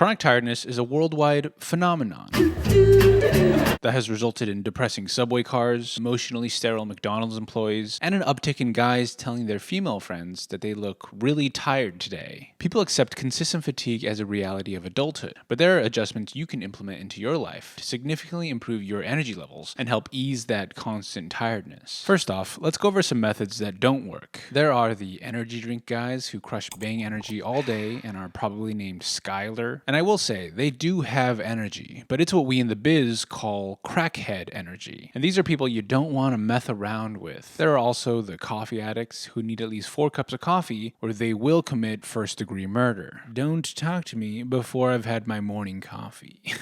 Chronic tiredness is a worldwide phenomenon that has resulted in depressing subway cars, emotionally sterile McDonald's employees, and an uptick in guys telling their female friends that they look really tired today. People accept consistent fatigue as a reality of adulthood, but there are adjustments you can implement into your life to significantly improve your energy levels and help ease that constant tiredness. First off, let's go over some methods that don't work. There are the energy drink guys who crush Bang Energy all day and are probably named Skyler. And I will say, they do have energy, but it's what we in the biz call crackhead energy. And these are people you don't want to meth around with. There are also the coffee addicts who need at least 4 cups of coffee or they will commit first-degree murder. Don't talk to me before I've had my morning coffee.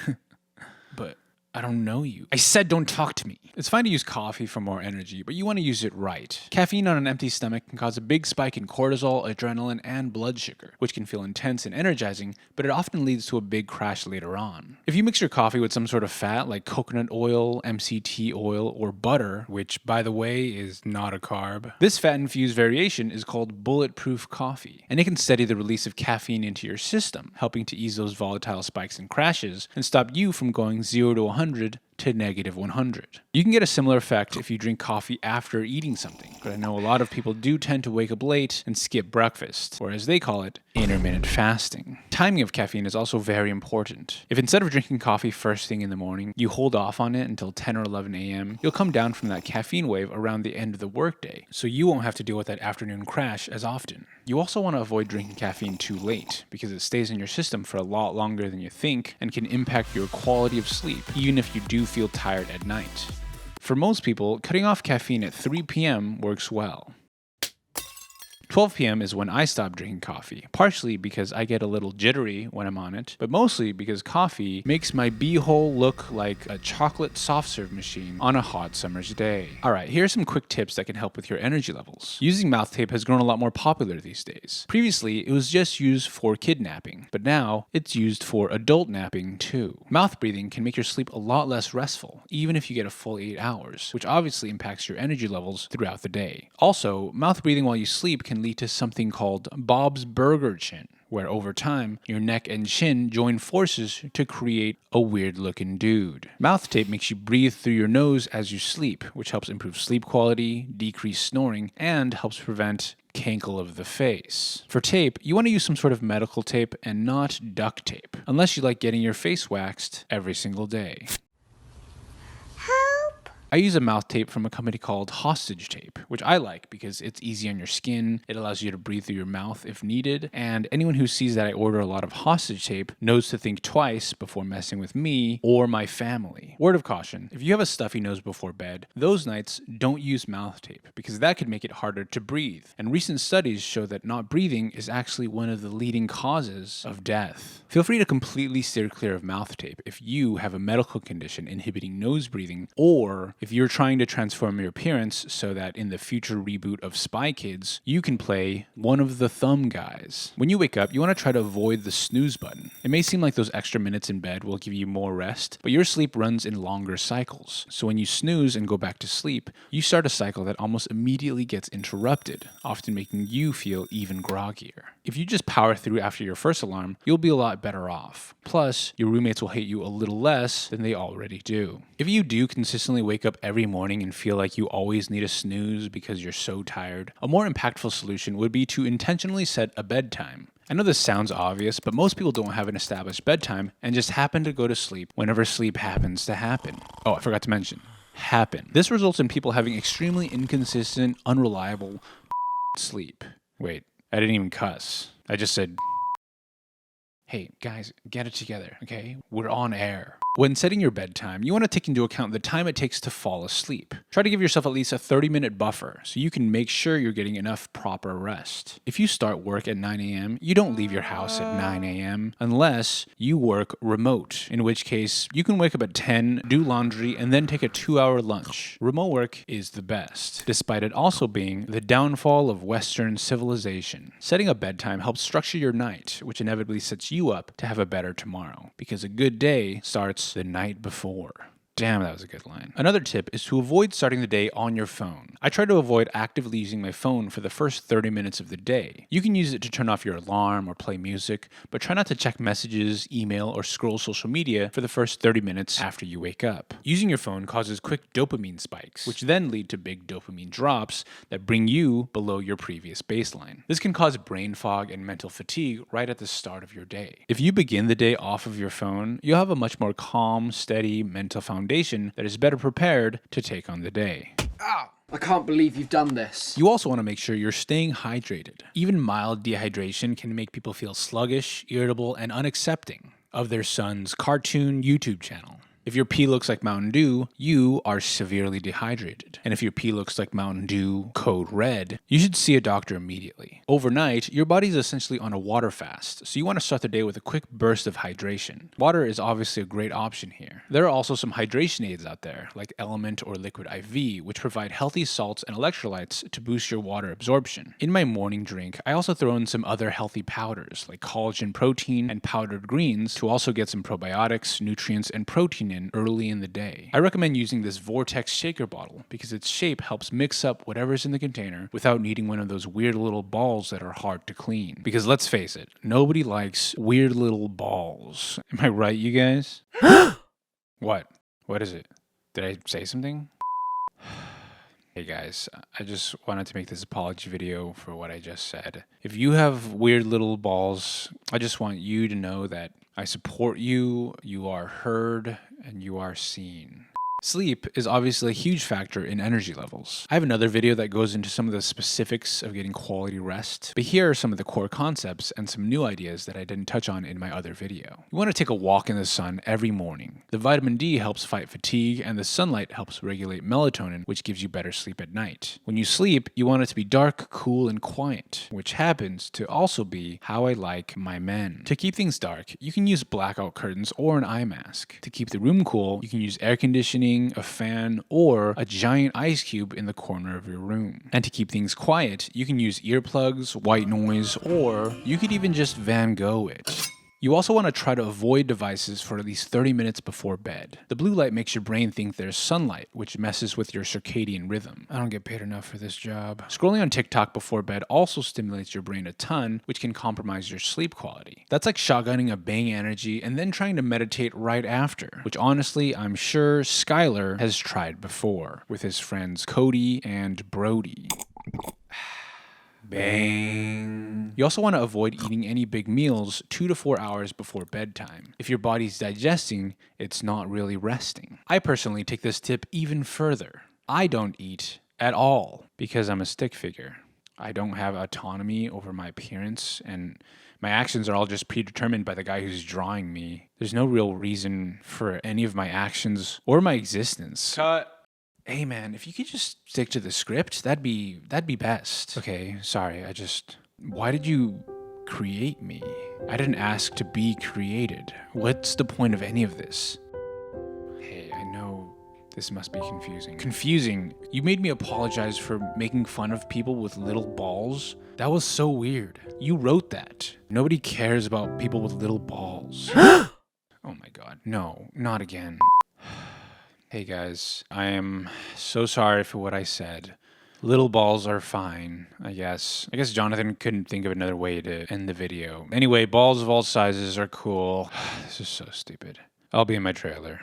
But I don't know you. I said don't talk to me. It's fine to use coffee for more energy, but you want to use it right. Caffeine on an empty stomach can cause a big spike in cortisol, adrenaline, and blood sugar, which can feel intense and energizing, but it often leads to a big crash later on. If you mix your coffee with some sort of fat like coconut oil, MCT oil, or butter, which by the way is not a carb, this fat-infused variation is called bulletproof coffee, and it can steady the release of caffeine into your system, helping to ease those volatile spikes and crashes and stop you from going 0 to 100 to negative 100. You can get a similar effect if you drink coffee after eating something, but I know a lot of people do tend to wake up late and skip breakfast, or as they call it, intermittent fasting. Timing of caffeine is also very important. If instead of drinking coffee first thing in the morning, you hold off on it until 10 or 11 a.m., you'll come down from that caffeine wave around the end of the workday, so you won't have to deal with that afternoon crash as often. You also want to avoid drinking caffeine too late, because it stays in your system for a lot longer than you think and can impact your quality of sleep, even if you do feel tired at night. For most people, cutting off caffeine at 3 p.m. works well. 12 p.m. is when I stop drinking coffee, partially because I get a little jittery when I'm on it, but mostly because coffee makes my beehole look like a chocolate soft serve machine on a hot summer's day. Alright, here are some quick tips that can help with your energy levels. Using mouth tape has grown a lot more popular these days. Previously, it was just used for kid napping, but now it's used for adult napping too. Mouth breathing can make your sleep a lot less restful, even if you get a full 8 hours, which obviously impacts your energy levels throughout the day. Also, mouth breathing while you sleep can lead to something called Bob's Burger Chin, where over time, your neck and chin join forces to create a weird-looking dude. Mouth tape makes you breathe through your nose as you sleep, which helps improve sleep quality, decrease snoring, and helps prevent cankle of the face. For tape, you want to use some sort of medical tape and not duct tape, unless you like getting your face waxed every single day. I use a mouth tape from a company called Hostage Tape, which I like because it's easy on your skin, it allows you to breathe through your mouth if needed, and anyone who sees that I order a lot of Hostage Tape knows to think twice before messing with me or my family. Word of caution, if you have a stuffy nose before bed, those nights don't use mouth tape because that could make it harder to breathe, and recent studies show that not breathing is actually one of the leading causes of death. Feel free to completely steer clear of mouth tape if you have a medical condition inhibiting nose breathing, or if you're trying to transform your appearance so that in the future reboot of Spy Kids, you can play one of the thumb guys. When you wake up, you want to try to avoid the snooze button. It may seem like those extra minutes in bed will give you more rest, but your sleep runs in longer cycles. So when you snooze and go back to sleep, you start a cycle that almost immediately gets interrupted, often making you feel even groggier. If you just power through after your first alarm, you'll be a lot better off. Plus, your roommates will hate you a little less than they already do. If you do consistently wake up every morning and feel like you always need a snooze because you're so tired, a more impactful solution would be to intentionally set a bedtime. I know this sounds obvious, but most people don't have an established bedtime and just happen to go to sleep whenever sleep happens to happen. Oh, I forgot to mention. Happen. This results in people having extremely inconsistent, unreliable sleep. Wait, I didn't even cuss. I just said, hey, guys, get it together, okay? We're on air. When setting your bedtime, you want to take into account the time it takes to fall asleep. Try to give yourself at least a 30-minute buffer so you can make sure you're getting enough proper rest. If you start work at 9 a.m., you don't leave your house at 9 a.m. unless you work remote, in which case you can wake up at 10, do laundry, and then take a 2-hour lunch. Remote work is the best, despite it also being the downfall of Western civilization. Setting a bedtime helps structure your night, which inevitably sets you up to have a better tomorrow, because a good day starts the night before. Damn, that was a good line. Another tip is to avoid starting the day on your phone. I try to avoid actively using my phone for the first 30 minutes of the day. You can use it to turn off your alarm or play music, but try not to check messages, email, or scroll social media for the first 30 minutes after you wake up. Using your phone causes quick dopamine spikes, which then lead to big dopamine drops that bring you below your previous baseline. This can cause brain fog and mental fatigue right at the start of your day. If you begin the day off of your phone, you'll have a much more calm, steady mental foundation that is better prepared to take on the day. Ow! I can't believe you've done this. You also want to make sure you're staying hydrated. Even mild dehydration can make people feel sluggish, irritable, and unaccepting of their son's cartoon YouTube channel. If your pee looks like Mountain Dew, you are severely dehydrated. And if your pee looks like Mountain Dew code red, you should see a doctor immediately. Overnight, your body's essentially on a water fast, so you want to start the day with a quick burst of hydration. Water is obviously a great option here. There are also some hydration aids out there, like Element or Liquid IV, which provide healthy salts and electrolytes to boost your water absorption. In my morning drink, I also throw in some other healthy powders, like collagen protein and powdered greens, to also get some probiotics, nutrients, and protein in early in the day. I recommend using this Vortex shaker bottle because its shape helps mix up whatever's in the container without needing one of those weird little balls that are hard to clean. Because let's face it, nobody likes weird little balls. Am I right, you guys? What? What is it? Did I say something? Hey guys, I just wanted to make this apology video for what I just said. If you have weird little balls, I just want you to know that I support you, you are heard, and you are seen. Sleep is obviously a huge factor in energy levels. I have another video that goes into some of the specifics of getting quality rest, but here are some of the core concepts and some new ideas that I didn't touch on in my other video. You want to take a walk in the sun every morning. The vitamin D helps fight fatigue, and the sunlight helps regulate melatonin, which gives you better sleep at night. When you sleep, you want it to be dark, cool, and quiet, which happens to also be how I like my men. To keep things dark, you can use blackout curtains or an eye mask. To keep the room cool, you can use air conditioning, a fan, or a giant ice cube in the corner of your room. And to keep things quiet, you can use earplugs, white noise, or you could even just Van Gogh it. You also want to try to avoid devices for at least 30 minutes before bed. The blue light makes your brain think there's sunlight, which messes with your circadian rhythm. I don't get paid enough for this job. Scrolling on TikTok before bed also stimulates your brain a ton, which can compromise your sleep quality. That's like shotgunning a Bang Energy and then trying to meditate right after, which honestly, I'm sure Skylar has tried before with his friends Cody and Brody. Bang. You also want to avoid eating any big meals 2 to 4 hours before bedtime. If your body's digesting, it's not really resting. I personally take this tip even further. I don't eat at all because I'm a stick figure. I don't have autonomy over my appearance, and my actions are all just predetermined by the guy who's drawing me. There's no real reason for any of my actions or my existence. Cut. Hey man, if you could just stick to the script, that'd be best. Okay, sorry, why did you create me? I didn't ask to be created. What's the point of any of this? Hey, I know this must be confusing. Confusing? You made me apologize for making fun of people with little balls? That was so weird. You wrote that. Nobody cares about people with little balls. Oh my god. No, not again. Hey guys, I am so sorry for what I said. Little balls are fine, I guess. I guess Jonathan couldn't think of another way to end the video. Anyway, balls of all sizes are cool. This is so stupid. I'll be in my trailer.